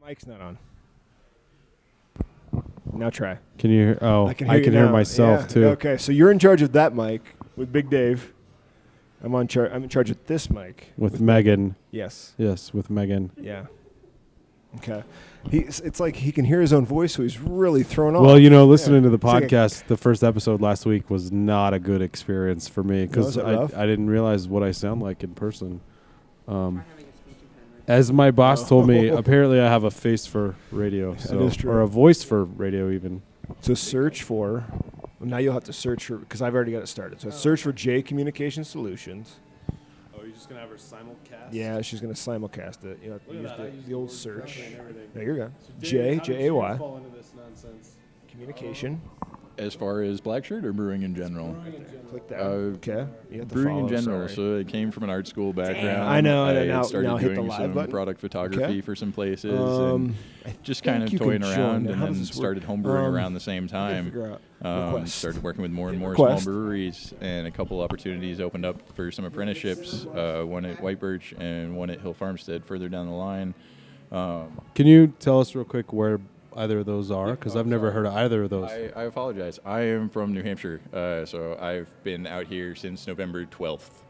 Mic's not on. Now try. Can you hear? Oh, I can hear myself too. Okay, so you're in charge of that mic with Big Dave. I'm in charge of this mic with Megan. Yes. Yes, with Megan. Yeah. Okay. It's like he can hear his own voice, so he's really thrown off. Well, listening to the podcast, the first episode last week was not a good experience for me because I didn't realize what I sound like in person. As my boss told me, apparently I have a face for radio, or a voice for radio even. To search for, now you'll have to search for, because I've already got it started. So search for J Communication Solutions. Oh, you're just going to have her simulcast? Yeah, she's going to simulcast it. You have to use the old search. There you go. J-A-Y. Fall into this nonsense? Communication. As far as Black Shirt or brewing in general? Click that. Okay. You have to brewing follow, in general. sorry. So it came from an art school background. I know. I started hit the doing live some button. product photography for some places and just kind of toying around, and then started homebrewing around the same time. Started working with more and more small breweries, and a couple opportunities opened up for some apprenticeships, one at White Birch and one at Hill Farmstead further down the line. Can you tell us real quick where either of those are? Because I've never heard of either of those. I apologize. I am from New Hampshire, so I've been out here since November 12th.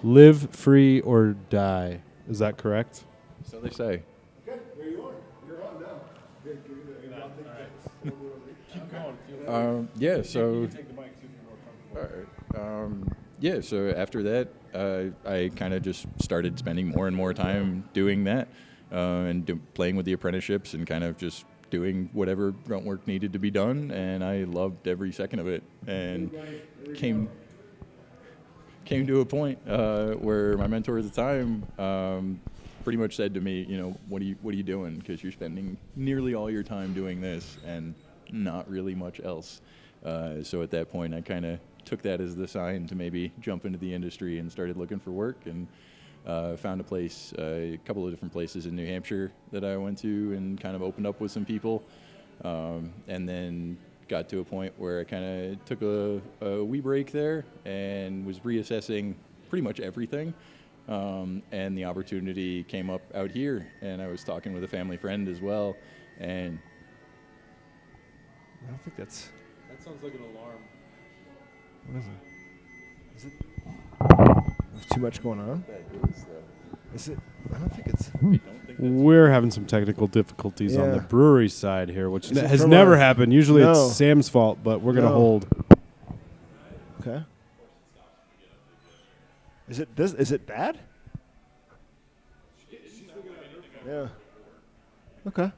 Live free or die. Is that correct? So they say. Okay, there you are. You're on now. Keep going. Yeah, so. You can take the mic too if you're more comfortable. Yeah, so after that, I kind of just started spending more and more time doing that and playing with the apprenticeships and kind of just doing whatever grunt work needed to be done, and I loved every second of it. And came to a point where my mentor at the time pretty much said to me, what are you doing? Because you're spending nearly all your time doing this and not really much else. So at that point, I kind of took that as the sign to maybe jump into the industry and started looking for work, and found a place, a couple of different places in New Hampshire that I went to and kind of opened up with some people, and then got to a point where I kind of took a wee break there and was reassessing pretty much everything, and the opportunity came up out here, and I was talking with a family friend as well, and I don't think that sounds like an alarm. What is it? There's too much going on? Is it? I don't think it's. We're having some technical difficulties on the brewery side here, which has never never happened. Usually it's Sam's fault, but we're going to hold. Okay. Is it bad? Yeah. Okay.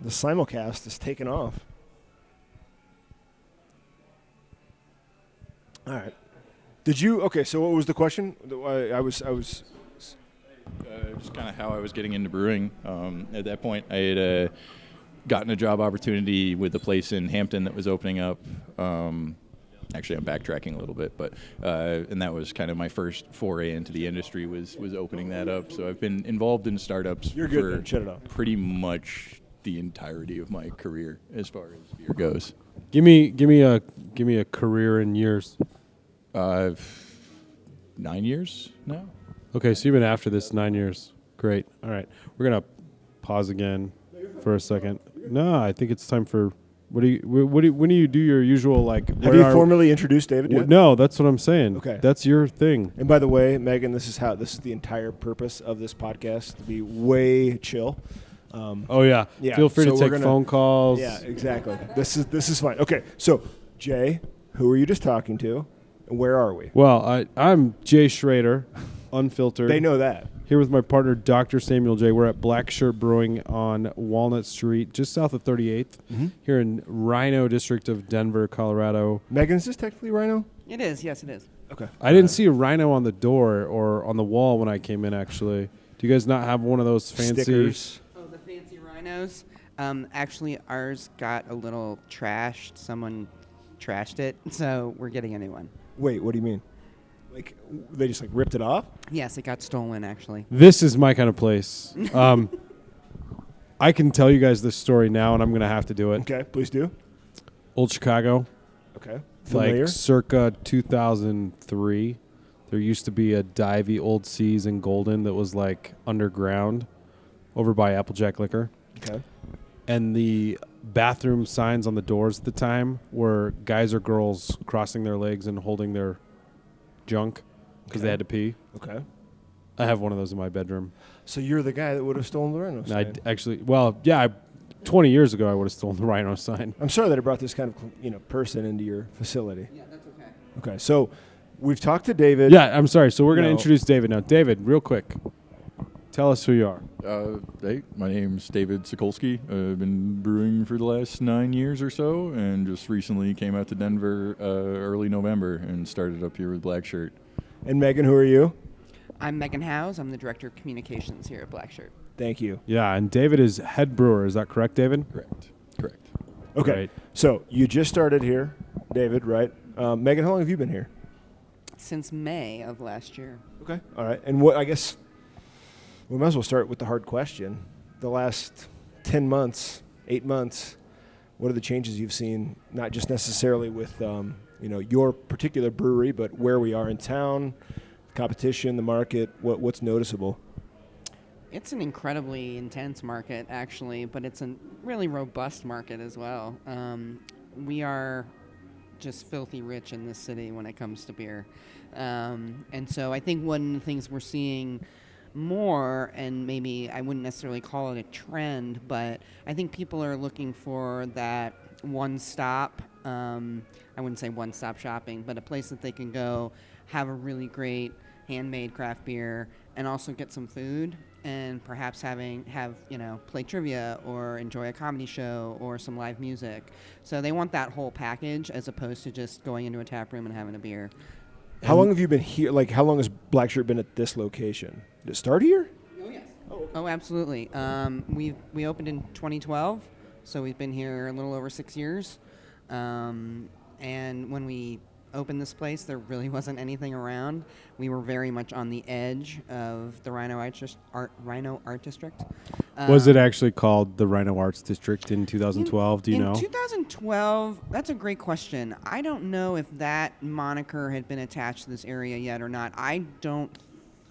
The simulcast is taking off. All right. Did you? Okay. So what was the question? I was. Just kind of how I was getting into brewing. At that point, I had gotten a job opportunity with a place in Hampton that was opening up. Actually, I'm backtracking a little bit, but and that was kind of my first foray into the industry was opening that up. So I've been involved in startups for Shut it off. pretty much the entirety of my career as far as beer goes. Give me a career in years. 9 years now. Okay, so you've been after this 9 years. Great. All right, we're gonna pause again for a second. No, I think it's time for. When do you do your usual like? Have you formally introduced David yet? No, that's what I'm saying. Okay, that's your thing. And by the way, Megan, this is the entire purpose of this podcast, to be way chill. Yeah. Feel free to take phone calls. Yeah, exactly. This is fine. Okay, so Jay, who are you just talking to, and where are we? Well, I'm Jay Schrader, unfiltered. They know that. Here with my partner, Dr. Samuel J. We're at Black Shirt Brewing on Walnut Street, just south of 38th, here in Rhino District of Denver, Colorado. Megan, is this technically Rhino? It is. Yes, it is. Okay. I didn't see a rhino on the door or on the wall when I came in, actually. Do you guys not have one of those fancy stickers? Oh, the fancy rhinos. Actually, ours got a little trashed. Someone trashed it, so we're getting a new one. Wait, what do you mean? Like, they just ripped it off? Yes, it got stolen, actually. This is my kind of place. I can tell you guys this story now, and I'm going to have to do it. Okay, please do. Old Chicago. Okay. Familiar? Like circa 2003. There used to be a Divey Old Seas in Golden that was like underground. over by Applejack Liquor. Okay. And the bathroom signs on the doors at the time were guys or girls crossing their legs and holding their junk because they Okay. had to pee. Okay. I have one of those in my bedroom. So you're the guy that would have stolen the Rhino And sign. actually, 20 years ago, I would have stolen the Rhino sign. I'm sorry that I brought this kind of person into your facility. Yeah, that's okay. Okay, so we've talked to David. Yeah, I'm sorry. So we're going to No. introduce David now. David, real quick, tell us who you are. Hey, my name's David Sakolsky. I've been brewing for the last 9 years or so, and just recently came out to Denver early November and started up here with Black Shirt. And Megan, who are you? I'm Meghan Howes. I'm the Director of Communications here at Black Shirt. Thank you. Yeah, and David is head brewer. Is that correct, David? Correct. Okay, Right. so you just started here, David, right? Megan, how long have you been here? Since May of last year. Okay. All right. And what I guess we might as well start with the hard question. The last 10 months, 8 months, what are the changes you've seen, not just necessarily with your particular brewery, but where we are in town, competition, the market, what's noticeable? It's an incredibly intense market, actually, but it's a really robust market as well. We are just filthy rich in this city when it comes to beer. And so I think one of the things we're seeing more, and maybe I wouldn't necessarily call it a trend, but I think people are looking for that one-stop, I wouldn't say one-stop shopping, but a place that they can go, have a really great handmade craft beer, and also get some food, and perhaps play trivia or enjoy a comedy show or some live music. So they want that whole package as opposed to just going into a tap room and having a beer. How long have you been here? Like, how long has Black Shirt been at this location? Did it start here? Oh, yes. Oh, absolutely. We opened in 2012, so we've been here a little over 6 years. And when we opened this place, there really wasn't anything around. We were very much on the edge of the Rhino Art District. Was it actually called the Rhino Arts District in 2012? Do you know? In 2012, that's a great question. I don't know if that moniker had been attached to this area yet or not. I don't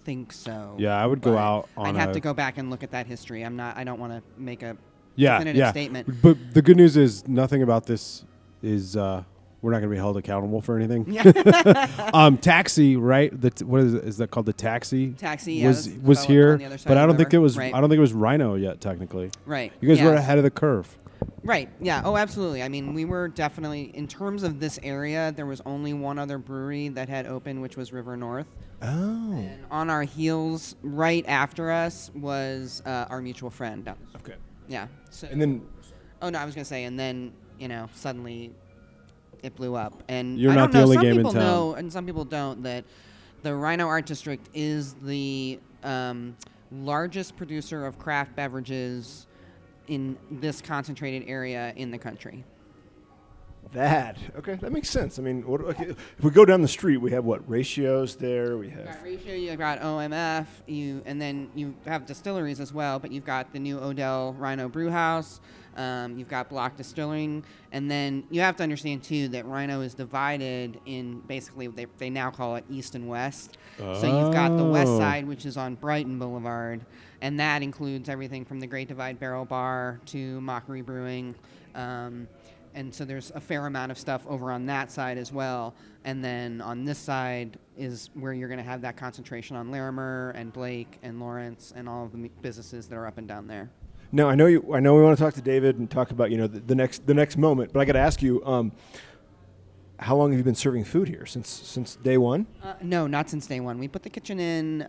think so. Yeah, I would go but out on I'd have to go back and look at that history. I don't want to make a yeah, definitive yeah. statement. But the good news is nothing about this is we're not going to be held accountable for anything. Yeah. Taxi, right? What is that called? The Taxi. Taxi, yeah, was that's here, on the other side but of I the don't think it river. was. Right. I don't think it was Rhino yet. Technically, Right. you guys yeah. were ahead of the curve. Right. Yeah. Oh, absolutely. I mean, we were definitely, in terms of this area, there was only one other brewery that had opened, which was River North. Oh. And on our heels, right after us, was our mutual friend. Okay. Yeah. So, And then, oh no, I was gonna say, and then suddenly it blew up. And You're I not don't the know, only some game in people town. know, and some people don't, that the Rhino Art District is the largest producer of craft beverages in this concentrated area in the country. okay, that makes sense. I mean, if we go down the street, we have what? Ratios there. We You've have. got Ratio, you've got OMF, and then you have distilleries as well, but you've got the new Odell Rhino Brew House, you've got Block Distilling, and then you have to understand, too, that Rhino is divided in, basically, they now call it East and West. So you've got the west side, which is on Brighton Boulevard, and that includes everything from the Great Divide Barrel Bar to Mockery Brewing, and so there's a fair amount of stuff over on that side as well. And then on this side is where you're going to have that concentration on Larimer and Blake and Lawrence and all of the businesses that are up and down there. Now I know we want to talk to David and talk about the next moment, but I got to ask you, how long have you been serving food here? Since day one? No, not since day one. We put the kitchen in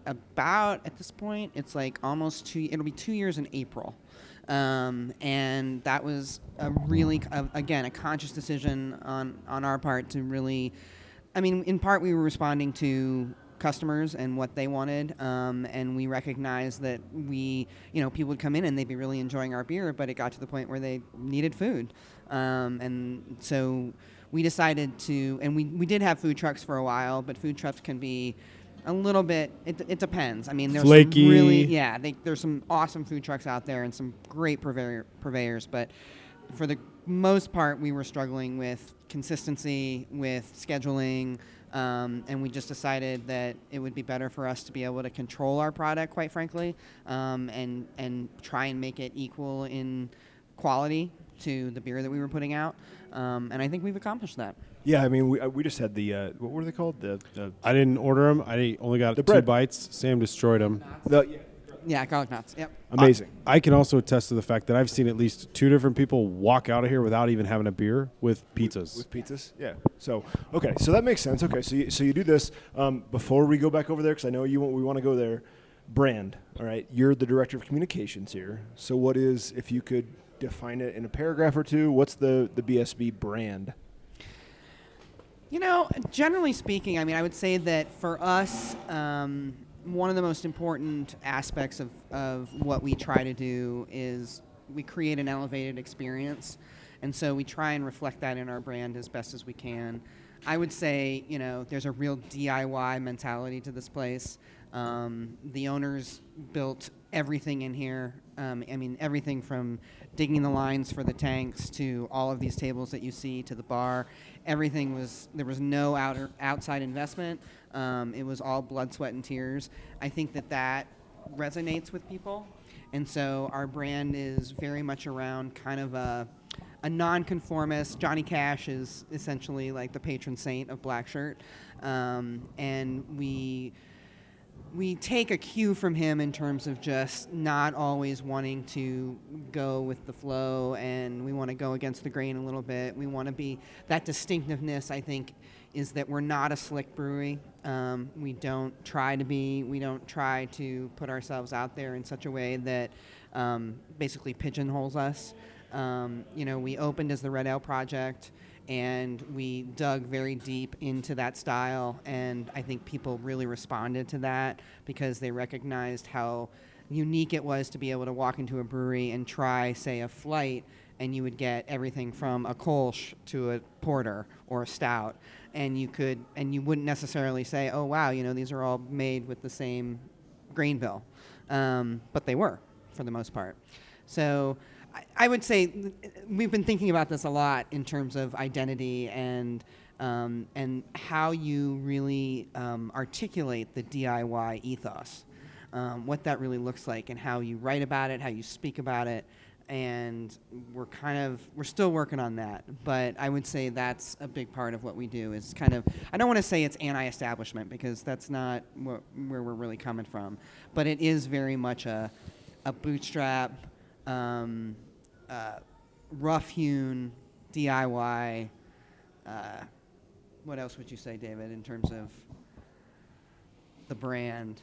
about, at this point, it's like almost it'll be 2 years in April. And that was a really, again, a conscious decision on our part to really, I mean, in part we were responding to customers and what they wanted, and we recognized that people would come in and they'd be really enjoying our beer, but it got to the point where they needed food. And so we decided to, and we did have food trucks for a while, but food trucks can be a little bit, it depends. I mean, there's Flaky. some really, there's some awesome food trucks out there and some great purveyors, but for the most part, we were struggling with consistency, with scheduling, And we just decided that it would be better for us to be able to control our product, quite frankly, and try and make it equal in quality to the beer that we were putting out. And I think we've accomplished that. Yeah, I mean, we just had the what were they called? I didn't order them. I only got The 2 bread. bites. Sam destroyed them. Yeah, garlic knots. Yep. Amazing. I can also attest to the fact that I've seen at least 2 different people walk out of here without even having a beer with pizzas. With pizzas, yeah. So okay, so that makes sense. Okay, so you do this before we go back over there because I know we want to go there. Brand, all right. You're the director of communications here. So what is, if you could define it in a paragraph or two, what's the BSB brand? You know, generally speaking, I mean, I would say that for us, one of the most important aspects of what we try to do is we create an elevated experience. And so we try and reflect that in our brand as best as we can. I would say, you know, there's a real DIY mentality to this place. The owners built everything in here. I mean, everything from digging the lines for the tanks to all of these tables that you see to the bar. Everything there was no outside investment. It was all blood, sweat, and tears. I think that resonates with people. And so our brand is very much around kind of a nonconformist. Johnny Cash is essentially like the patron saint of Black Shirt. And we take a cue from him in terms of just not always wanting to go with the flow, and we want to go against the grain a little bit. We want to be, that distinctiveness, I think, is that we're not a slick brewery. We don't try to be. We don't try to put ourselves out there in such a way that basically pigeonholes us. You know, we opened as the Red Ale Project, and we dug very deep into that style, and I think people really responded to that because they recognized how unique it was to be able to walk into a brewery and try, say, a flight, and you would get everything from a Kolsch to a porter or a stout, and you wouldn't necessarily say, oh wow, you know, these are all made with the same grain bill, but they were for the most part. So I would say we've been thinking about this a lot in terms of identity and how you really articulate the DIY ethos, what that really looks like, and how you write about it, how you speak about it, and we're still working on that. But I would say that's a big part of what we do. Is kind of, I don't want to say it's anti-establishment because that's not where we're really coming from, but it is very much a bootstrap. Rough-hewn DIY. What else would you say, David, in terms of the brand?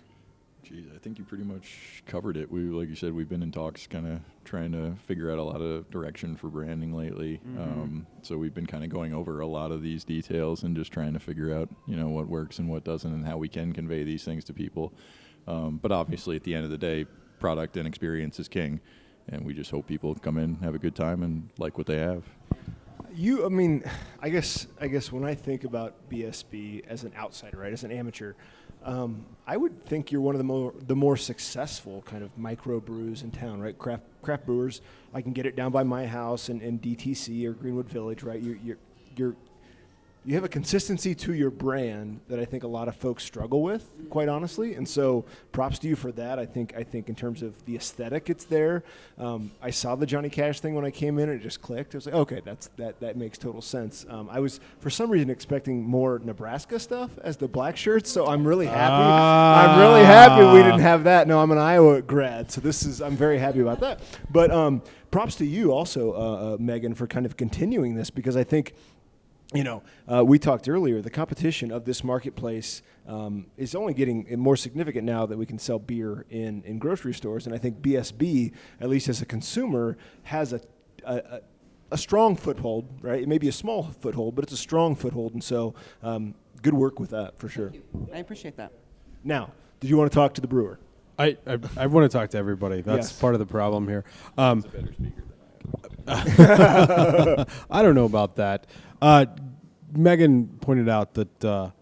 Geez, I think you pretty much covered it. Like you said, we've been in talks, kind of trying to figure out a lot of direction for branding lately. Mm-hmm. So we've been kind of going over a lot of these details and just trying to figure out, you know, what works and what doesn't, and how we can convey these things to people. But obviously, at the end of the day, product and experience is king. And we just hope people come in, have a good time, and like what they have. I mean, I guess when I think about BSB as an outsider, right, as an amateur, I would think you're one of the more successful kind of micro brews in town, right? Craft brewers. I can get it down by my house in DTC or Greenwood Village, right? You have a consistency to your brand that I think a lot of folks struggle with, quite honestly. And so props to you for that. I think in terms of the aesthetic, it's there. I saw the Johnny Cash thing when I came in, and it just clicked. I was like, okay, that makes total sense. I was, for some reason, expecting more Nebraska stuff as the black shirts, so I'm really happy. I'm really happy we didn't have that. No, I'm an Iowa grad, so I'm very happy about that. But props to you also, Megan, for kind of continuing this, because I think, you know, we talked earlier, the competition of this marketplace is only getting more significant now that we can sell beer in grocery stores. And I think BSB, at least as a consumer, has a strong foothold, right? It may be a small foothold, but it's a strong foothold. And so good work with that, for sure. Thank you. I appreciate that. Now, did you want to talk to the brewer? I want to talk to everybody. That's Yes. part of the problem here. He's a better speaker than I am. I don't know about that. Megan pointed out that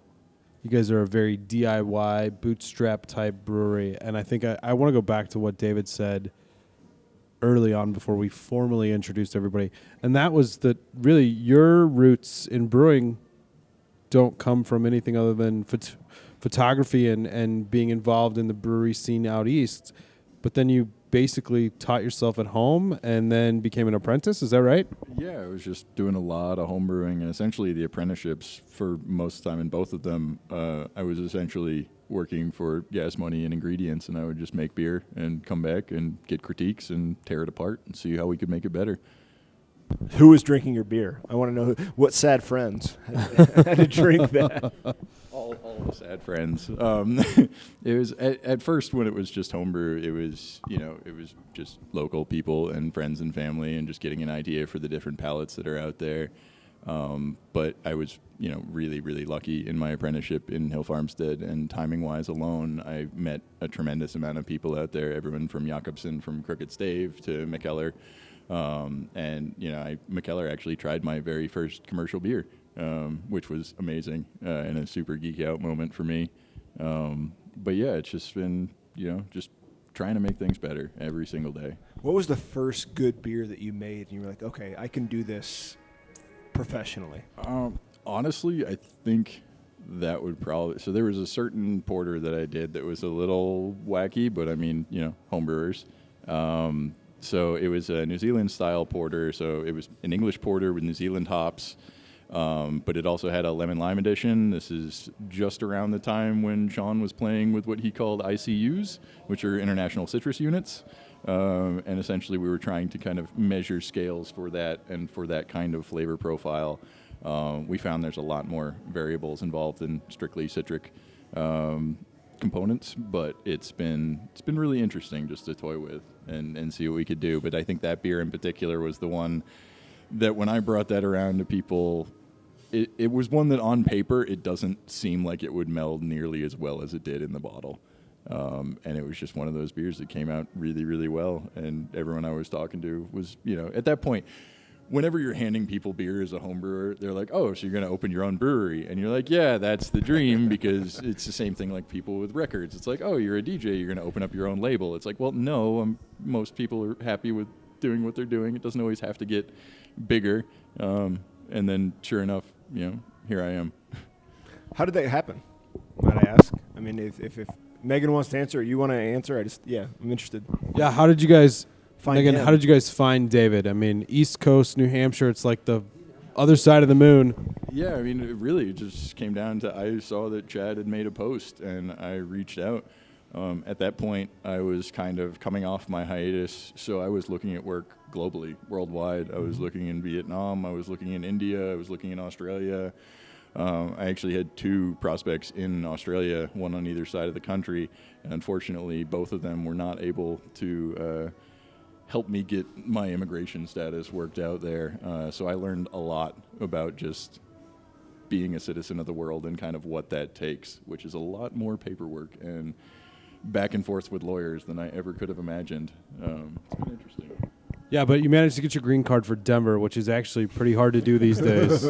you guys are a very DIY, bootstrap type brewery, and I think I want to go back to what David said early on before we formally introduced everybody, and that was that really your roots in brewing don't come from anything other than photography and being involved in the brewery scene out east, but then you basically taught yourself at home and then became an apprentice. Is that right? Yeah, I was just doing a lot of home brewing, and essentially the apprenticeships for most of the time in both of them, I was essentially working for gas money and ingredients, and I would just make beer and come back and get critiques and tear it apart and see how we could make it better. Who was drinking your beer? I want to know what sad friends had to drink that. All the sad friends. It was at first when it was just homebrew. It was just local people and friends and family, and just getting an idea for the different palettes that are out there. But I was really, really lucky in my apprenticeship in Hill Farmstead, and timing wise alone, I met a tremendous amount of people out there. Everyone from Jakobsen from Crooked Stave to McKellar. McKellar actually tried my very first commercial beer, which was amazing and a super geek out moment for me. But yeah, it's just been, just trying to make things better every single day. What was the first good beer that you made and you were like, okay, I can do this professionally? Honestly, I think that would probably, so there was a certain porter that I did that was a little wacky, but I mean, homebrewers. So it was a New Zealand style porter. So it was an English porter with New Zealand hops, but it also had a lemon lime edition. This is just around the time when Sean was playing with what he called ICUs, which are international citrus units. And essentially we were trying to kind of measure scales for that and for that kind of flavor profile. We found there's a lot more variables involved than strictly citric components, but it's been really interesting just to toy with and see what we could do. But I think that beer in particular was the one that when I brought that around to people, it was one that on paper it doesn't seem like it would meld nearly as well as it did in the bottle. And it was just one of those beers that came out really, really well. And everyone I was talking to was, at that point, whenever you're handing people beer as a home brewer, they're like, oh, so you're going to open your own brewery. And you're like, yeah, that's the dream, because it's the same thing like people with records. It's like, oh, you're a DJ, you're going to open up your own label. It's like, well, no, most people are happy with doing what they're doing. It doesn't always have to get bigger. And then sure enough, here I am. How did that happen, might I ask? I mean, if Meghan wants to answer or you want to answer, I'm interested. Yeah, how did you guys... Megan, him. how did you guys find David? I mean, East Coast, New Hampshire, it's like the other side of the moon. Yeah, I mean, it really just came down to I saw that Chad had made a post, and I reached out. At that point, I was kind of coming off my hiatus, so I was looking at work globally, worldwide. I was looking in Vietnam, I was looking in India, I was looking in Australia. I actually had 2 prospects in Australia, one on either side of the country, and unfortunately, both of them were not able to help me get my immigration status worked out there. So I learned a lot about just being a citizen of the world and kind of what that takes, which is a lot more paperwork and back and forth with lawyers than I ever could have imagined. It's been interesting. Yeah, but you managed to get your green card for Denver, which is actually pretty hard to do these days.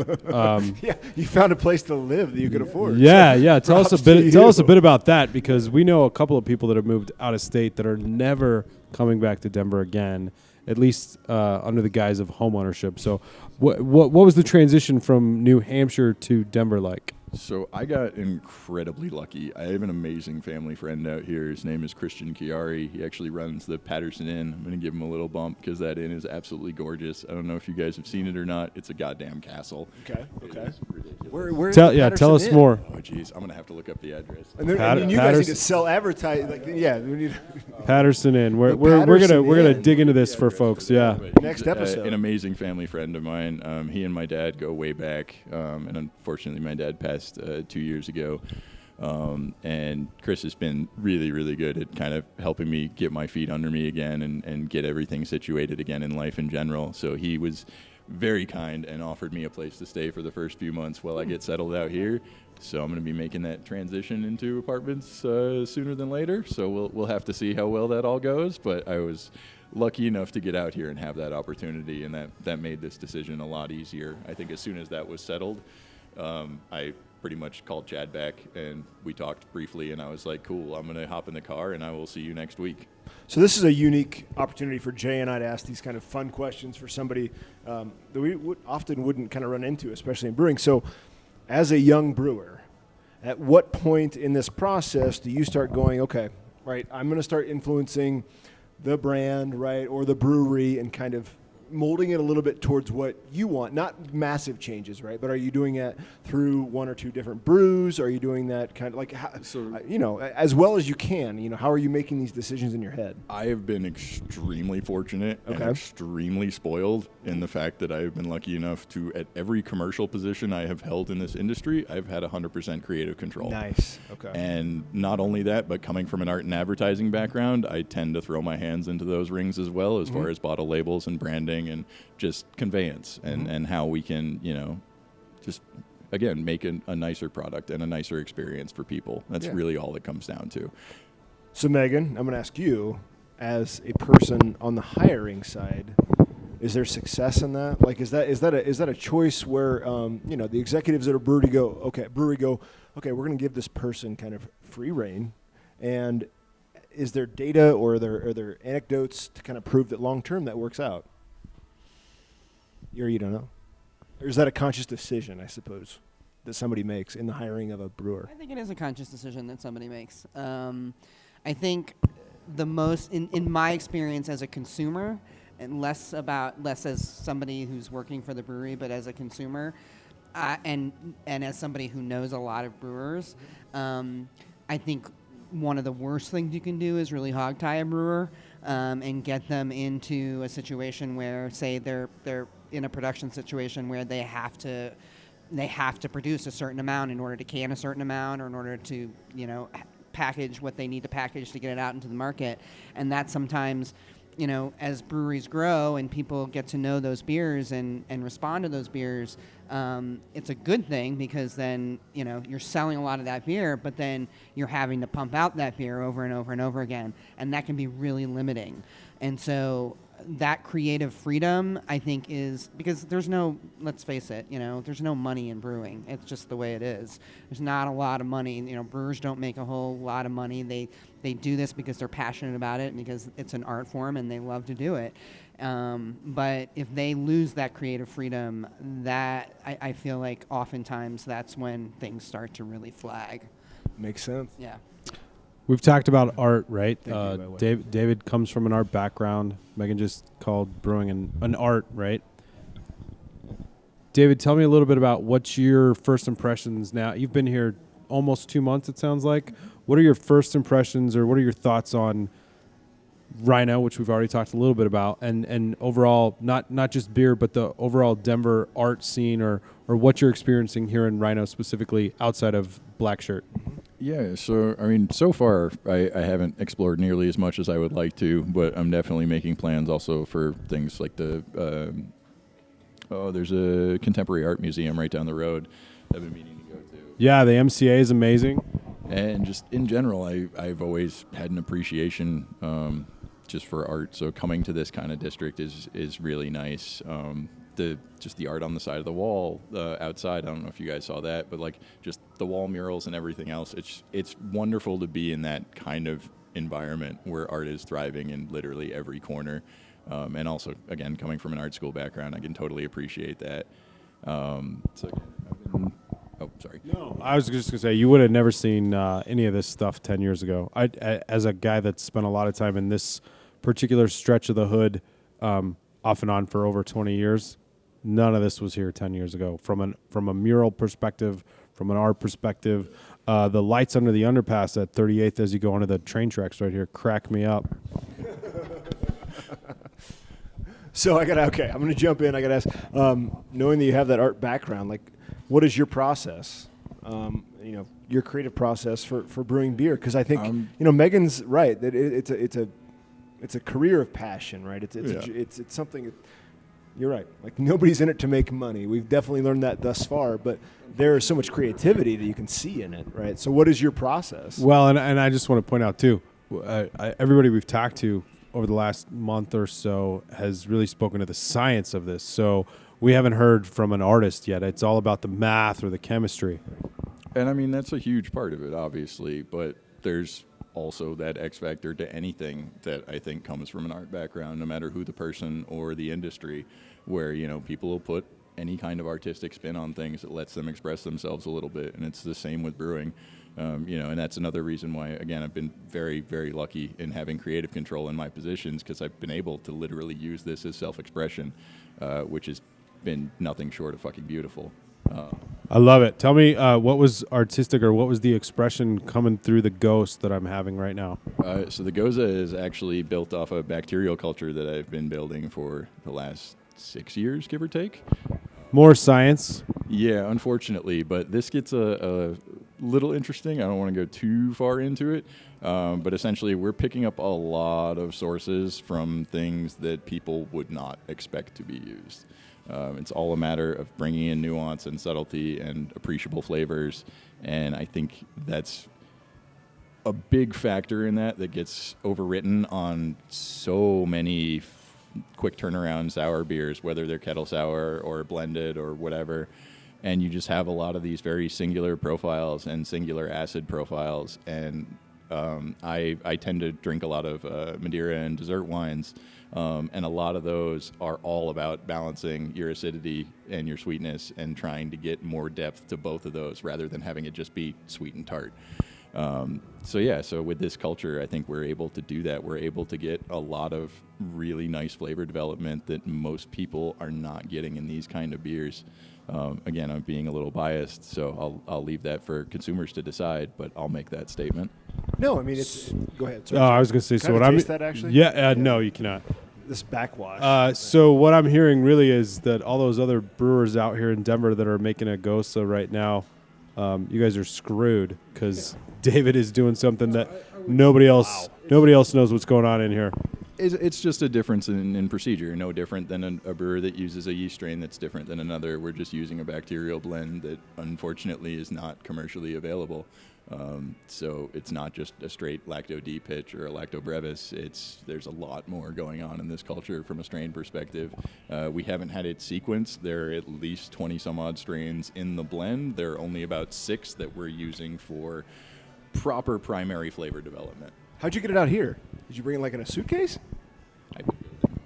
Yeah, you found a place to live that you could afford. Yeah. Tell us a bit. Tell us a bit about that, because we know a couple of people that have moved out of state that are never coming back to Denver again, at least under the guise of home ownership. So, what was the transition from New Hampshire to Denver like? So I got incredibly lucky. I have an amazing family friend out here. His name is Christian Chiari. He actually runs the Patterson Inn. I'm going to give him a little bump because that inn is absolutely gorgeous. I don't know if you guys have seen it or not. It's a goddamn castle. Okay. It is ridiculous. Where Tell us more. Oh, geez. I'm going to have to look up the address. And then you guys need to sell advertise. Like, yeah, we need Patterson Inn. We're Patterson gonna Inn. dig into this for folks. Yeah. But Next he's, episode. An amazing family friend of mine. He and my dad go way back, and unfortunately my dad passed 2 years ago. And Chris has been really, really good at kind of helping me get my feet under me again and get everything situated again in life in general. So he was very kind and offered me a place to stay for the first few months while I get settled out here. So I'm going to be making that transition into apartments sooner than later. So we'll have to see how well that all goes. But I was lucky enough to get out here and have that opportunity, and that made this decision a lot easier. I think as soon as that was settled, I pretty much called Chad back and we talked briefly, and I was like, cool, I'm going to hop in the car and I will see you next week. So this is a unique opportunity for Jay and I to ask these kind of fun questions for somebody that we often wouldn't kind of run into, especially in brewing. So as a young brewer, at what point in this process do you start going, okay, right, I'm going to start influencing the brand, right, or the brewery and kind of molding it a little bit towards what you want? Not massive changes, right, but are you doing it through one or two different brews? Are you doing that kind of like, as well as you can? How are you making these decisions in your head? I have been extremely fortunate and extremely spoiled in the fact that I've been lucky enough to, at every commercial position I have held in this industry, I've had 100% creative control. Nice. Okay. And not only that, but coming from an art and advertising background, I tend to throw my hands into those rings as well, as far as bottle labels and branding and just conveyance and how we can, just, again, make a nicer product and a nicer experience for people. That's really all it comes down to. So, Megan, I'm going to ask you, as a person on the hiring side, is there success in that? Like, is that a choice where, the executives at a brewery go, okay, we're going to give this person kind of free reign, and is there data or are there anecdotes to kind of prove that long term that works out? Or you don't know? Or is that a conscious decision, I suppose, that somebody makes in the hiring of a brewer? I think it is a conscious decision that somebody makes. I think the most, in my experience as a consumer, and less as somebody who's working for the brewery, but as a consumer, and as somebody who knows a lot of brewers, I think one of the worst things you can do is really hog-tie a brewer and get them into a situation where, say, they're in a production situation where they have to produce a certain amount in order to can a certain amount, or in order to package what they need to package to get it out into the market. And that sometimes, as breweries grow and people get to know those beers and respond to those beers, it's a good thing, because then you're selling a lot of that beer, but then you're having to pump out that beer over and over and over again, and that can be really limiting. And so that creative freedom, I think, is because let's face it, there's no money in brewing. It's just the way it is. There's not a lot of money. Brewers don't make a whole lot of money. They do this because they're passionate about it and because it's an art form and they love to do it. But if they lose that creative freedom, that I feel like oftentimes that's when things start to really flag. Makes sense. Yeah. We've talked about art, right? Thank you, David comes from an art background. Megan just called brewing an art, right? David, tell me a little bit about what's your first impressions now. You've been here almost 2 months, it sounds like. What are your first impressions, or what are your thoughts on Rhino, which we've already talked a little bit about, and overall, not just beer, but the overall Denver art scene, or what you're experiencing here in Rhino specifically outside of Black Shirt? Yeah, so I mean, so far I haven't explored nearly as much as I would like to, but I'm definitely making plans also for things like there's a contemporary art museum right down the road I've been meaning to go to. Yeah, the MCA is amazing. And just in general, I've always had an appreciation just for art, so coming to this kind of district is really nice. The art on the side of the wall outside, I don't know if you guys saw that, but like just the wall murals and everything else, it's wonderful to be in that kind of environment where art is thriving in literally every corner. And also, again, coming from an art school background, I can totally appreciate that. Sorry. No, I was just going to say, you would have never seen any of this stuff 10 years ago. I, as a guy that spent a lot of time in this particular stretch of the hood, off and on for over 20 years, none of this was here 10 years ago. From a mural perspective, from an art perspective, the lights under the underpass at 38th as you go onto the train tracks right here crack me up. So I'm going to jump in. I got to ask, knowing that you have that art background, like, what is your process? Your creative process for brewing beer? Because I think Megan's right that it's a career of passion, right? It's something. You're right. Like, nobody's in it to make money. We've definitely learned that thus far, but there is so much creativity that you can see in it, right? So what is your process? Well, and I just want to point out too, everybody we've talked to over the last month or so has really spoken to the science of this. So we haven't heard from an artist yet. It's all about the math or the chemistry. And I mean, that's a huge part of it, obviously, but there's also that X factor to anything that I think comes from an art background, no matter who the person or the industry, where, people will put any kind of artistic spin on things that lets them express themselves a little bit. And it's the same with brewing. And that's another reason why, again, I've been very, very lucky in having creative control in my positions, because I've been able to literally use this as self-expression, which has been nothing short of fucking beautiful. I love it. Tell me, what was artistic, or what was the expression coming through the Gose that I'm having right now? So the Gose is actually built off a bacterial culture that I've been building for the last 6 years, give or take. More science. Yeah, unfortunately, but this gets a little interesting. I don't want to go too far into it, but essentially we're picking up a lot of sources from things that people would not expect to be used. It's all a matter of bringing in nuance and subtlety and appreciable flavors, and I think that's a big factor in that gets overwritten on so many quick turnaround sour beers, whether they're kettle sour or blended or whatever. And you just have a lot of these very singular profiles and singular acid profiles. And I tend to drink a lot of Madeira and dessert wines. And a lot of those are all about balancing your acidity and your sweetness and trying to get more depth to both of those rather than having it just be sweet and tart. So with this culture, I think we're able to do that. We're able to get a lot of really nice flavor development that most people are not getting in these kind of beers. Again, I'm being a little biased, so I'll leave that for consumers to decide, but I'll make that statement. No, I mean, it's... Go ahead. Oh, I was going to say, so what I'm... taste that, actually? Yeah, no, you cannot. This backwash. So what I'm hearing really is that all those other brewers out here in Denver that are making a Gose right now, you guys are screwed, because David is doing something that nobody else knows what's going on in here. It's just a difference in procedure, no different than a brewer that uses a yeast strain that's different than another. We're just using a bacterial blend that unfortunately is not commercially available. So it's not just a straight lacto D pitch or a lacto brevis. There's a lot more going on in this culture from a strain perspective. We haven't had it sequenced. There are at least 20 some odd strains in the blend. There are only about 6 that we're using for proper primary flavor development. How'd you get it out here? Did you bring it like in a suitcase? I've been building.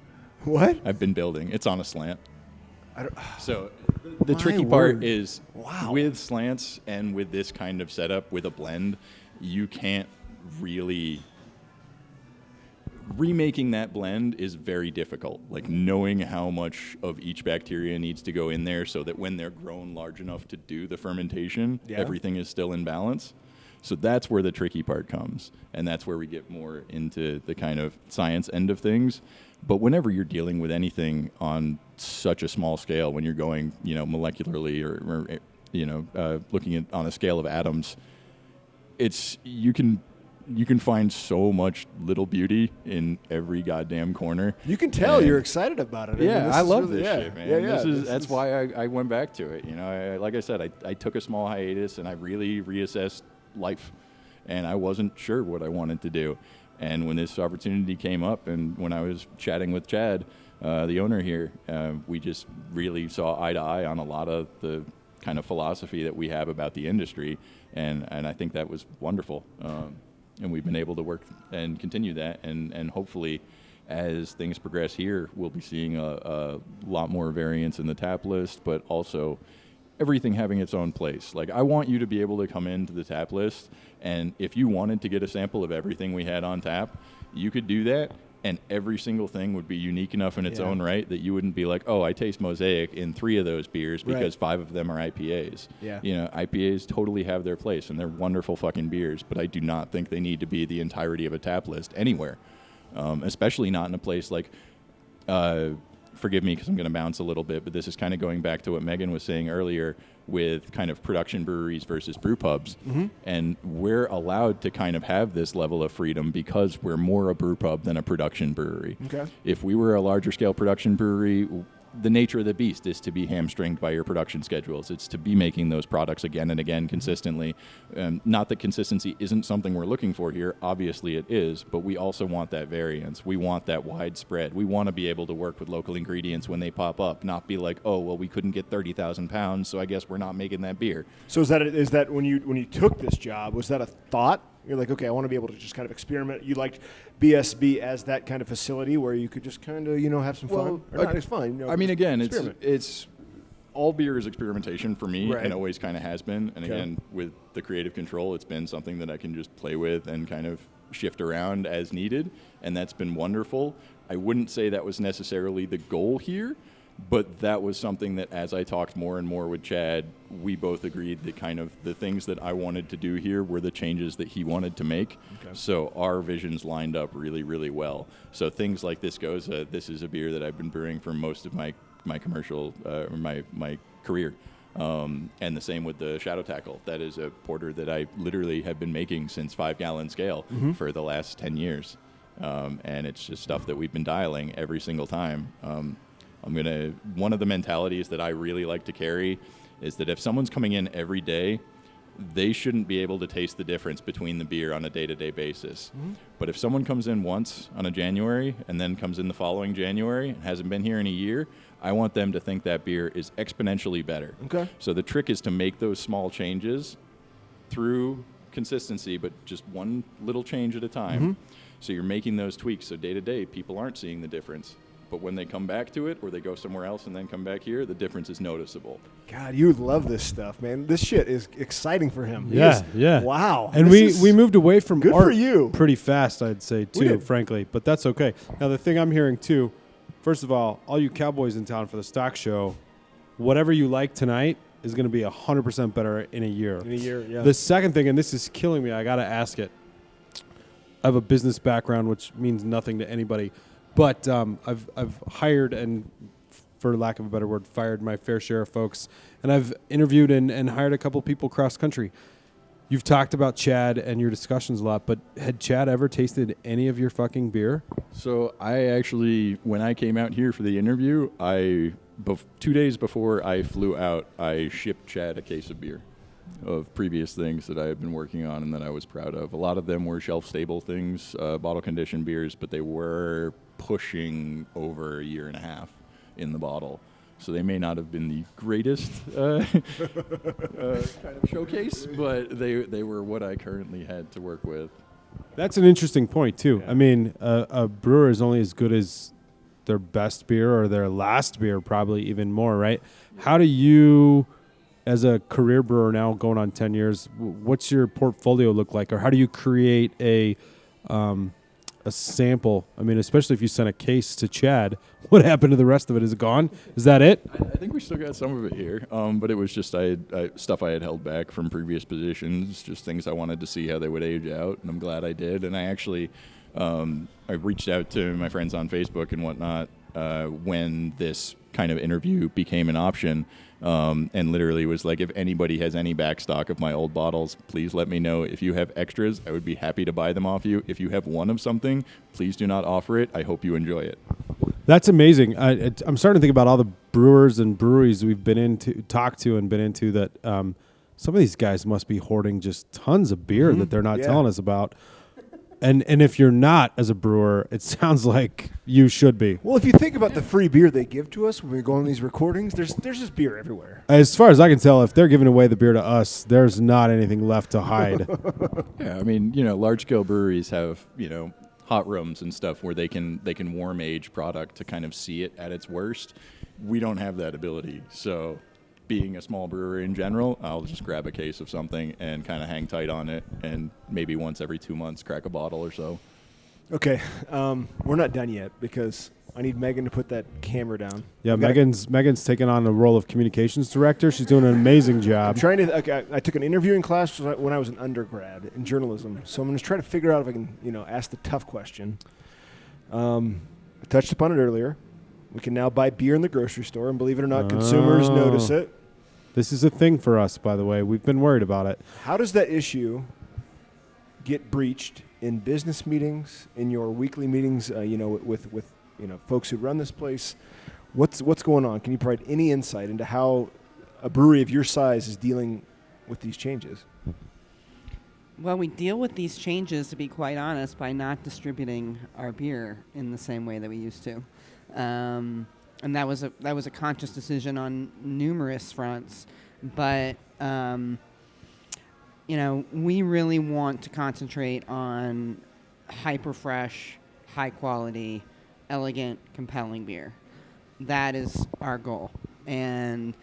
What? I've been building. It's on a slant. So the My tricky part word. is Wow. with slants and with this kind of setup with a blend, you can't really... Remaking that blend is very difficult. Like knowing how much of each bacteria needs to go in there so that when they're grown large enough to do the fermentation, everything is still in balance. So that's where the tricky part comes, and that's where we get more into the kind of science end of things. But whenever you're dealing with anything on such a small scale, when you're going, molecularly or looking at on a scale of atoms, you can find so much little beauty in every goddamn corner. You can tell you're excited about it. I love this shit, man. Yeah, That's why I went back to it. Like I said, I took a small hiatus and I really reassessed life, and I wasn't sure what I wanted to do. And when this opportunity came up, and when I was chatting with Chad, the owner here, we just really saw eye to eye on a lot of the kind of philosophy that we have about the industry, and I think that was wonderful. And we've been able to work and continue that, and hopefully as things progress here, we'll be seeing a lot more variance in the tap list, but also everything having its own place. Like, I want you to be able to come into the tap list, and if you wanted to get a sample of everything we had on tap, you could do that, and every single thing would be unique enough in its own right that you wouldn't be like, oh, I taste Mosaic in 3 of those beers because 5 of them are IPAs. Yeah. IPAs totally have their place, and they're wonderful fucking beers, but I do not think they need to be the entirety of a tap list anywhere, especially not in a place like... forgive me because I'm going to bounce a little bit, but this is kind of going back to what Meghan was saying earlier with kind of production breweries versus brew pubs. Mm-hmm. And we're allowed to kind of have this level of freedom because we're more a brew pub than a production brewery. Okay. If we were a larger scale production brewery, the nature of the beast is to be hamstringed by your production schedules. It's to be making those products again and again consistently. Not that consistency isn't something we're looking for here. Obviously it is, but we also want that variance. We want that widespread. We want to be able to work with local ingredients when they pop up, not be like, oh, well, we couldn't get 30,000 pounds, so I guess we're not making that beer. So is that when you took this job, was that a thought? You're like, okay, I want to be able to just kind of experiment. You liked BSB as that kind of facility where you could just kind of, have some fun. Or not, it's fun. I mean, again, it's all beer is experimentation for me, Right. and always kind of has been. And Okay. again, with the creative control, it's been something that I can just play with and kind of shift around as needed, and that's been wonderful. I wouldn't say that was necessarily the goal here, but that was something that as I talked more and more with Chad, we both agreed that kind of the things that I wanted to do here were the changes that he wanted to make. Okay. So our visions lined up really, really well. So things like this Gose, this is a beer that I've been brewing for most of my commercial, my career. And the same with the Shadow Tackle. That is a porter that I literally have been making since 5-gallon scale for the last 10 years. And it's just stuff that we've been dialing every single time. One of the mentalities that I really like to carry is that if someone's coming in every day, they shouldn't be able to taste the difference between the beer on a day-to-day basis. But if someone comes in once on a January and then comes in the following January and hasn't been here in a year, I want them to think that beer is exponentially better. Okay. So the trick is to make those small changes through consistency, but just one little change at a time. So you're making those tweaks. So day to day, people aren't seeing the difference. But when they come back to it, or they go somewhere else and then come back here, the difference is noticeable. God, you love this stuff, man. This shit is exciting for him. He Yeah, is- yeah. Wow. And This we is- moved away from good art for you. pretty fast, I'd say, We too, did. frankly. But that's okay. Now, the thing I'm hearing, too, first of all you cowboys in town for the stock show, whatever you like tonight is going to be 100% better in a year. In a year, yeah. The second thing, and this is killing me, I got to ask it. I have a business background, which means nothing to anybody. But I've hired and, for lack of a better word, fired my fair share of folks. And I've interviewed and hired a couple people cross country. You've talked about Chad and your discussions a lot, but had Chad ever tasted any of your fucking beer? So I actually, when I came out here for the interview, 2 days before I flew out, I shipped Chad a case of beer of previous things that I had been working on and that I was proud of. A lot of them were shelf-stable things, bottle-conditioned beers, but they were pushing over a year and a half in the bottle. So they may not have been the greatest kind of showcase, but they were what I currently had to work with. That's an interesting point, too. Yeah. I mean, a brewer is only as good as their best beer or their last beer, probably even more, right? How do you, as a career brewer now going on 10 years, what's your portfolio look like? Or how do you create a sample? I mean, especially if you send a case to Chad, what happened to the rest of it? Is it gone? Is that it? I think we still got some of it here, but it was just stuff I had held back from previous positions, just things I wanted to see how they would age out, and I'm glad I did. And I actually I reached out to my friends on Facebook and whatnot when this kind of interview became an option, and literally was like, if anybody has any backstock of my old bottles, please let me know. If you have extras, I would be happy to buy them off you. If you have one of something, please do not offer it. I hope you enjoy it. That's amazing. I'm starting to think about all the brewers and breweries we've talked to and been into that some of these guys must be hoarding just tons of beer that they're not Yeah. telling us about. And if you're not as a brewer, it sounds like you should be. Well, if you think about the free beer they give to us when we go on these recordings, there's just beer everywhere. As far as I can tell, if they're giving away the beer to us, there's not anything left to hide. Yeah, I mean, large scale breweries have, hot rooms and stuff where they can warm age product to kind of see it at its worst. We don't have that ability. So being a small brewery in general, I'll just grab a case of something and kind of hang tight on it, and maybe once every 2 months crack a bottle or so. Okay, we're not done yet because I need Megan to put that camera down. Yeah, Okay. Megan's taken on the role of communications director. She's doing an amazing I'm job. trying to. Okay, I took an interviewing class when I was an undergrad in journalism, so I'm going to try to figure out if I can, ask the tough question. I touched upon it earlier. We can now buy beer in the grocery store, and believe it or not, consumers Oh. notice it. This is a thing for us, by the way. We've been worried about it. How does that issue get breached in business meetings, in your weekly meetings? With folks who run this place. What's going on? Can you provide any insight into how a brewery of your size is dealing with these changes? Well, we deal with these changes, to be quite honest, by not distributing our beer in the same way that we used to. And that was a conscious decision on numerous fronts. But, we really want to concentrate on hyper fresh, high quality, elegant, compelling beer. That is our goal. And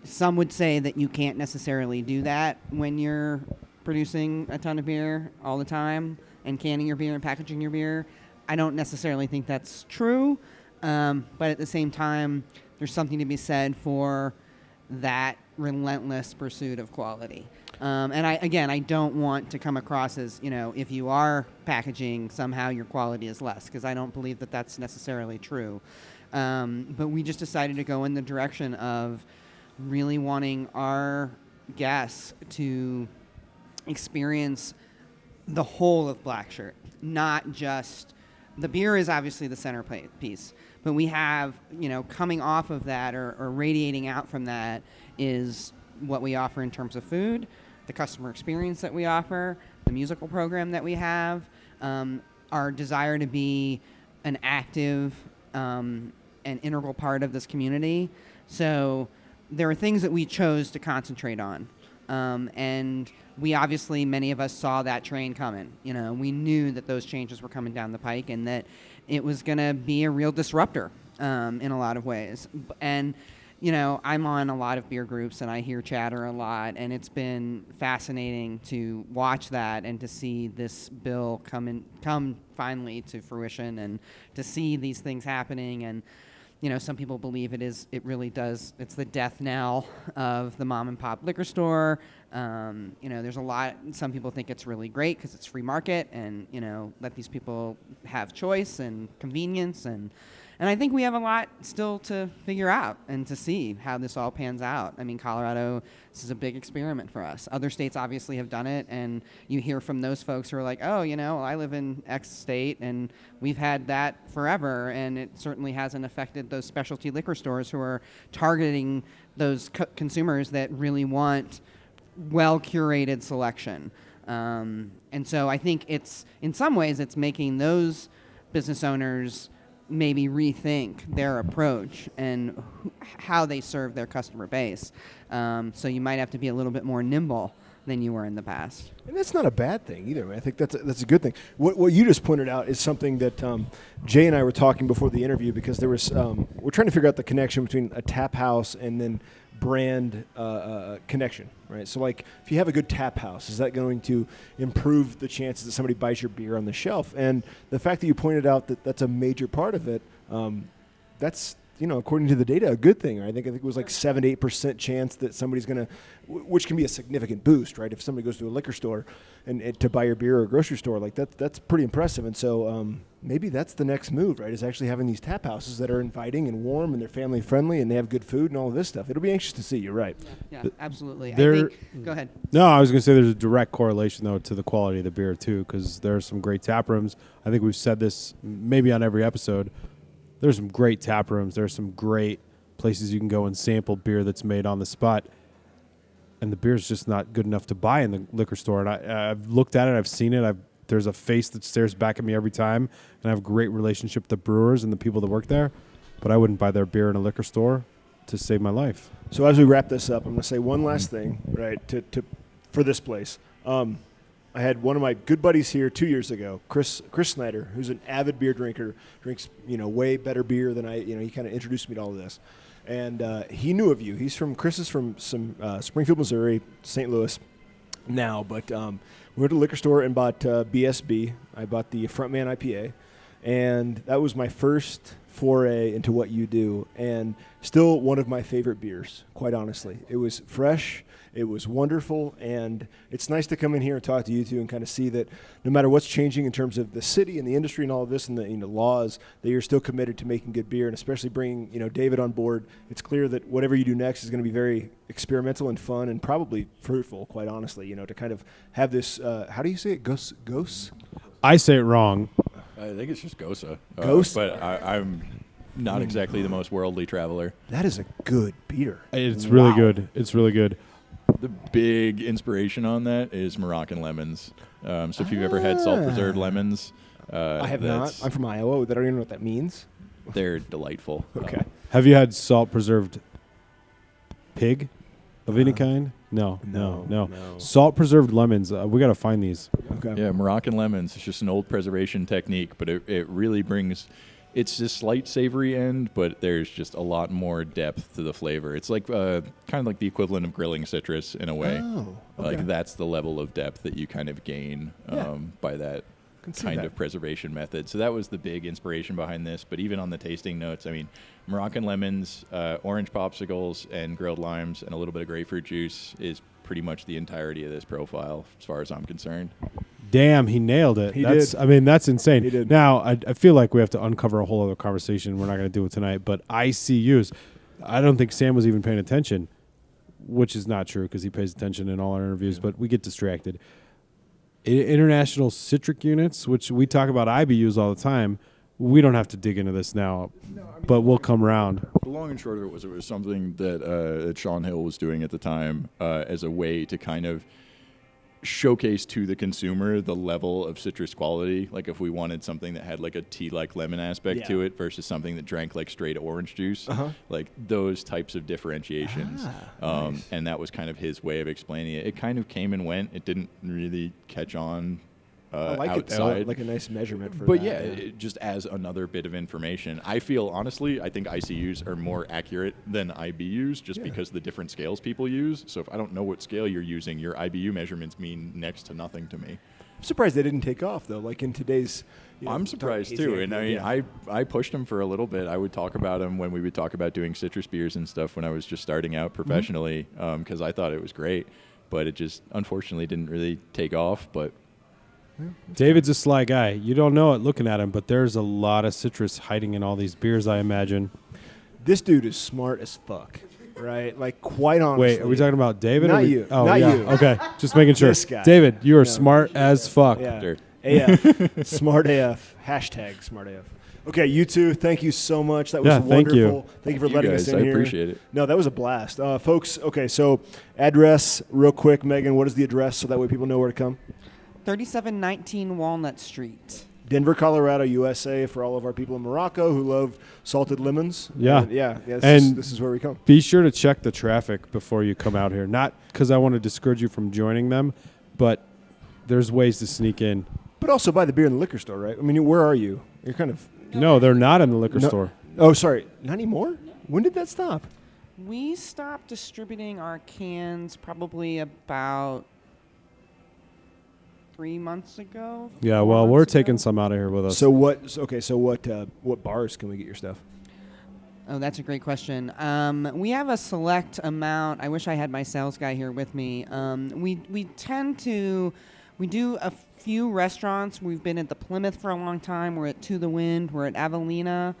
some would say that you can't necessarily do that when you're producing a ton of beer all the time and canning your beer and packaging your beer. I don't necessarily think that's true, but at the same time, there's something to be said for that relentless pursuit of quality. And I don't want to come across as, if you are packaging, somehow your quality is less, because I don't believe that that's necessarily true. But we just decided to go in the direction of really wanting our guests to experience the whole of Black Shirt, not just the beer is obviously the centerpiece, but we have, coming off of that or radiating out from that is what we offer in terms of food, the customer experience that we offer, the musical program that we have, our desire to be an active and integral part of this community. So there are things that we chose to concentrate on. And we obviously, many of us saw that train coming. We knew that those changes were coming down the pike and that it was going to be a real disruptor in a lot of ways. And, I'm on a lot of beer groups and I hear chatter a lot, and it's been fascinating to watch that and to see this bill come finally to fruition and to see these things happening. And some people believe it's the death knell of the mom and pop liquor store. There's a lot, some people think it's really great because it's free market and, let these people have choice and convenience. And I think we have a lot still to figure out and to see how this all pans out. I mean, Colorado, this is a big experiment for us. Other states obviously have done it, and you hear from those folks who are like, oh, I live in X state, and we've had that forever, and it certainly hasn't affected those specialty liquor stores who are targeting those consumers that really want well-curated selection. And so I think in some ways, it's making those business owners maybe rethink their approach and how they serve their customer base. So you might have to be a little bit more nimble than you were in the past. And that's not a bad thing either. I think that's a good thing. What you just pointed out is something that Jay and I were talking before the interview, because there was we're trying to figure out the connection between a tap house and then brand connection, right? So like if you have a good tap house, is that going to improve the chances that somebody buys your beer on the shelf? And the fact that you pointed out that that's a major part of it, that's, according to the data, a good thing. Right? I think it was like 7-8% chance that somebody's going to, which can be a significant boost, right? If somebody goes to a liquor store and to buy your beer or a grocery store, like that's pretty impressive. And so maybe that's the next move, right? Is actually having these tap houses that are inviting and warm and they're family friendly and they have good food and all of this stuff. It'll be anxious to see. You're right. Yeah, absolutely. Go ahead. No, I was going to say there's a direct correlation, though, to the quality of the beer, too, because there are some great tap rooms. I think we've said this maybe on every episode. There's some great tap rooms. There's some great places you can go and sample beer that's made on the spot. And the beer's just not good enough to buy in the liquor store. And I've looked at it. I've seen it. There's a face that stares back at me every time. And I have a great relationship with the brewers and the people that work there. But I wouldn't buy their beer in a liquor store to save my life. So as we wrap this up, I'm going to say one last thing, right, for this place. I had one of my good buddies here 2 years ago, Chris Snyder, who's an avid beer drinker, drinks way better beer than I. He kind of introduced me to all of this, and he knew of you. Chris is from some Springfield, Missouri, St. Louis now, but we went to the liquor store and bought BSB. I bought the Frontman IPA, and that was my first foray into what you do, and still one of my favorite beers, quite honestly. It was fresh. It was wonderful, and it's nice to come in here and talk to you two and kind of see that no matter what's changing in terms of the city and the industry and all of this and the laws, that you're still committed to making good beer, and especially bringing David on board. It's clear that whatever you do next is going to be very experimental and fun and probably fruitful, quite honestly. To kind of have this. How do you say it? Gose? I say it wrong. I think it's just Gose. Gose? But I'm not exactly the most worldly traveler. That is a good beer. It's really good. It's really good. The big inspiration on that is Moroccan Lemons. So if you've ever had salt-preserved lemons. I have not. I'm from Iowa. I don't even know what that means. They're delightful. Okay. Have you had salt-preserved pig of any kind? No. Salt-preserved lemons. We got to find these. Okay. Yeah, Moroccan Lemons. It's just an old preservation technique, but it really brings It's a slight savory end, but there's just a lot more depth to the flavor. It's like kind of like the equivalent of grilling citrus in a way. Oh, okay. Like that's the level of depth that you kind of gain by that kind of preservation method. So that was the big inspiration behind this. But even on the tasting notes, I mean, Moroccan lemons, orange popsicles, and grilled limes, and a little bit of grapefruit juice is pretty much the entirety of this profile, as far as I'm concerned. Damn, he nailed it. He did. I mean, that's insane. He did. Now, I feel like we have to uncover a whole other conversation. We're not going to do it tonight, but ICUs. I don't think Sam was even paying attention, which is not true because he pays attention in all our interviews, but we get distracted. International citric units, which we talk about IBUs all the time. We don't have to dig into this now, but we'll come around. The long and short of it was something that Sean Hill was doing at the time as a way to kind of showcase to the consumer the level of citrus quality. Like if we wanted something that had like a tea-like lemon aspect to it versus something that drank like straight orange juice, like those types of differentiations. Nice. And that was kind of his way of explaining it. It kind of came and went. It didn't really catch on I like outside. it. Like a nice measurement for But that. it just as another bit of information. I feel, honestly, I think ICUs are more accurate than IBUs just because of the different scales people use. So if I don't know what scale you're using, your IBU measurements mean next to nothing to me. I'm surprised they didn't take off, though, like in today's... I'm surprised, too. And I mean, I pushed them for a little bit. I would talk about them when we would talk about doing citrus beers and stuff when I was just starting out professionally because I thought it was great. But it just, unfortunately, didn't really take off. But... David's a sly guy. You don't know it looking at him, but there's a lot of citrus hiding in all these beers, I imagine. This dude is smart as fuck, right? Like, quite honestly. Wait, are we talking about David? Not you. Oh, Not yeah. you. Okay, just making sure. This guy. David, you are No. smart as fuck. Yeah. Sure. AF. Smart AF. Hashtag smart AF. Okay, you two, thank you so much. That was Yeah, thank you. wonderful. Thank you for letting us in I here. appreciate it. No, that was a blast. Folks, okay, so address real quick, Megan. What is the address so that way people know where to come? 3719 Walnut Street. Denver, Colorado, USA, for all of our people in Morocco who love salted lemons. Yeah. This is where we come. Be sure to check the traffic before you come out here. Not because I want to discourage you from joining them, but there's ways to sneak in. But also buy the beer in the liquor store, right? I mean, where are you? You're kind of... No, they're not in the liquor store. Oh, sorry. Not anymore? When did that stop? We stopped distributing our cans probably about 3 months ago. Yeah, 4 well, we're months taking ago. some out of here with us. So what bars can we get your stuff? Oh, that's a great question. We have a select amount. I wish I had my sales guy here with me. We do a few restaurants. We've been at the Plymouth for a long time. We're at To the Wind. We're at Avelina.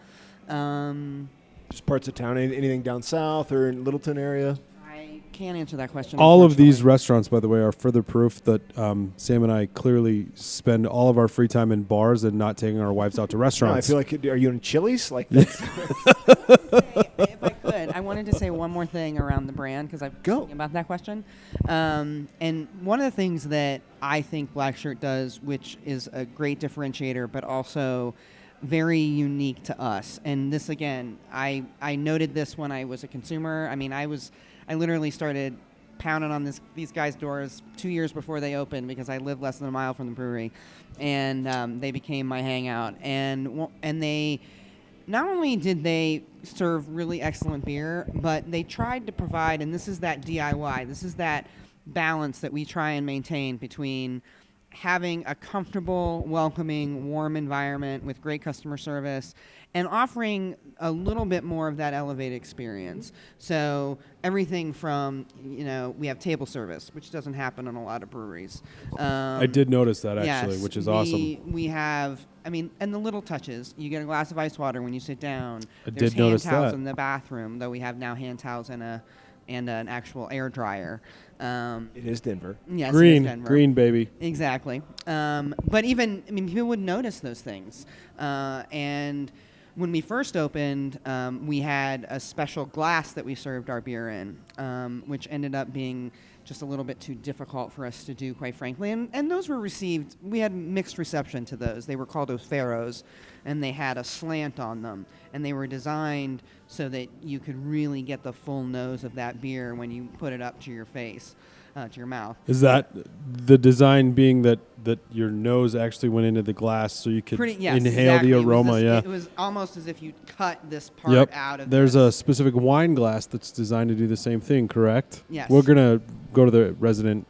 Just parts of town, anything down south or in Littleton area? I can't answer that question. All of these unfortunately. restaurants, by the way, are further proof that Sam and I clearly spend all of our free time in bars and not taking our wives out to No, I restaurants. feel like, are you in Chili's? Like that's If I could, I wanted to say one more thing around the brand because I've been thinking about that question. And one of the things that I think Black Shirt does, which is a great differentiator, but also very unique to us. And this, again, I noted this when I was a consumer. I mean, I literally started pounding on these guys' doors 2 years before they opened because I live less than a mile from the brewery, and they became my hangout. And they not only did they serve really excellent beer, but they tried to provide, and this is that DIY, this is that balance that we try and maintain between having a comfortable, welcoming, warm environment with great customer service and offering a little bit more of that elevated experience. So everything from, we have table service, which doesn't happen in a lot of breweries. I did notice that, actually, Yes, which is awesome. We have, and the little touches. You get a glass of ice water when you sit down. I There's did notice hand towels that. in the bathroom, though we have now hand towels and an actual air dryer. it is Denver. Yes, it is Denver. Green, baby. Exactly. But even, people would notice those things. And when we first opened, we had a special glass that we served our beer in, which ended up being just a little bit too difficult for us to do, quite frankly. And those were received, we had mixed reception to those. They were called O'Farrows, and they had a slant on them. And they were designed so that you could really get the full nose of that beer when you put it up to your face. to your mouth. Is that the design being that your nose actually went into the glass so you could Yes, inhale exactly. the aroma? It was almost as if you cut this part Yep. out of There's this. a specific wine glass that's designed to do the same thing, correct? Yes. We're going to go to the resident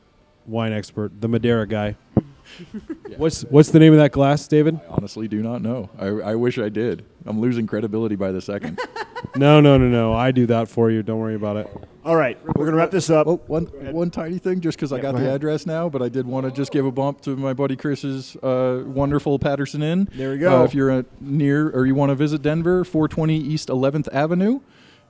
wine expert, the Madeira guy. Yeah. What's the name of that glass, David? I honestly do not know. I wish I did. I'm losing credibility by the second. No. I do that for you. Don't worry about it. All right, we're gonna wrap this up. Oh, one tiny thing, just because I got go the ahead. address now, but I did want to just give a bump to my buddy Chris's wonderful Patterson Inn. There we go. If you're near or you want to visit Denver, 420 East 11th Avenue,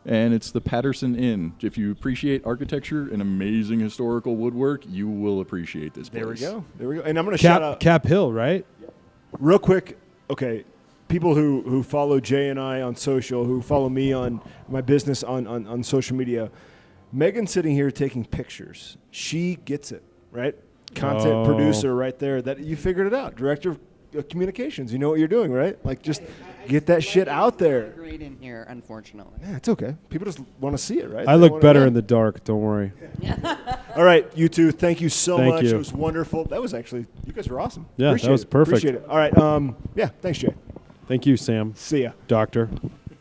and it's the Patterson Inn. If you appreciate architecture and amazing historical woodwork, you will appreciate this place. There we go. And I'm gonna shout out Cap Hill, right? real quick. Okay, people who follow Jay and I on social, who follow me on my business on social media. Megan's sitting here taking pictures. She gets it, right? Content producer right there. That you figured it out. Director of communications. You know what you're doing, right? Like just get that shit out there. Great in here, unfortunately. Yeah, it's okay. People just want to see it, right? I They look wanna better know. in the dark. Don't worry. All right, you two. Thank you so Thank much. you. It was wonderful. That was actually you guys were awesome. Yeah, that Appreciate was it. perfect. Appreciate it. All right. Yeah. Thanks, Jay. Thank you, Sam. See ya. Doctor.